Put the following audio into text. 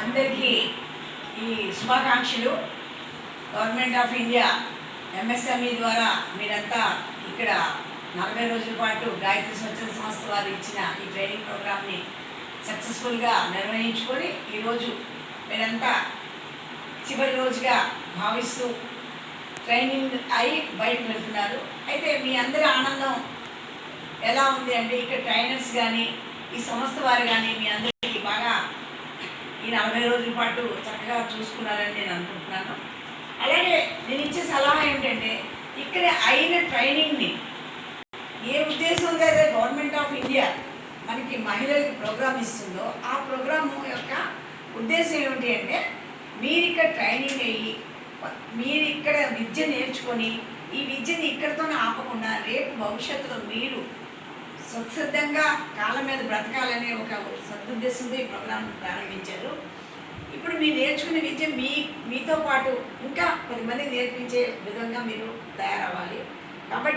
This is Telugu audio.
అందరికీ ఈ శుభాకాంక్షలు. గవర్నమెంట్ ఆఫ్ ఇండియా ఎంఎస్ఎంఈ ద్వారా మీరంతా ఇక్కడ 40 రోజుల పాటు గాయత్రి స్వచ్ఛంద సంస్థ వారు ఇచ్చిన ఈ ట్రైనింగ్ ప్రోగ్రామ్ని సక్సెస్ఫుల్గా నిర్వహించుకొని ఈరోజు మీరంతా చివరి రోజుగా భావిస్తూ ట్రైనింగ్ అయి బయటకు వెళ్తున్నారు. అయితే మీ అందరి ఆనందం ఎలా ఉంది అంటే ఇక్కడ ట్రైనర్స్ కానీ ఈ సంస్థ వారు కానీ మీ అందరికీ బాగా ఈ 40 రోజుల పాటు చక్కగా చూసుకున్నారని నేను అనుకుంటున్నాను. అలాగే నేను ఇచ్చే సలహా ఏంటంటే ఇక్కడ అయిన ట్రైనింగ్ని ఏ ఉద్దేశంతో అయితే గవర్నమెంట్ ఆఫ్ ఇండియా మనకి మహిళలకు ప్రోగ్రామ్ ఇస్తుందో ఆ ప్రోగ్రామ్ యొక్క ఉద్దేశం ఏమిటి అంటే మీరు ఇక్కడ ట్రైనింగ్ అయ్యి మీరు ఇక్కడ విద్య నేర్చుకొని ఈ విద్యని ఇక్కడితోనే ఆపకుండా రేపు భవిష్యత్తులో మీరు స్వచ్ఛందంగా కాళ్ళ మీద బ్రతకాలనే ఒక సదుద్దేశంతో ఈ ప్రోగ్రాం ప్రారంభించారు. ఇప్పుడు మీరు నేర్చుకునే విద్య మీతో పాటు ఇంకా 10 మందికి నేర్పించే విధంగా మీరు తయారవ్వాలి. కాబట్టి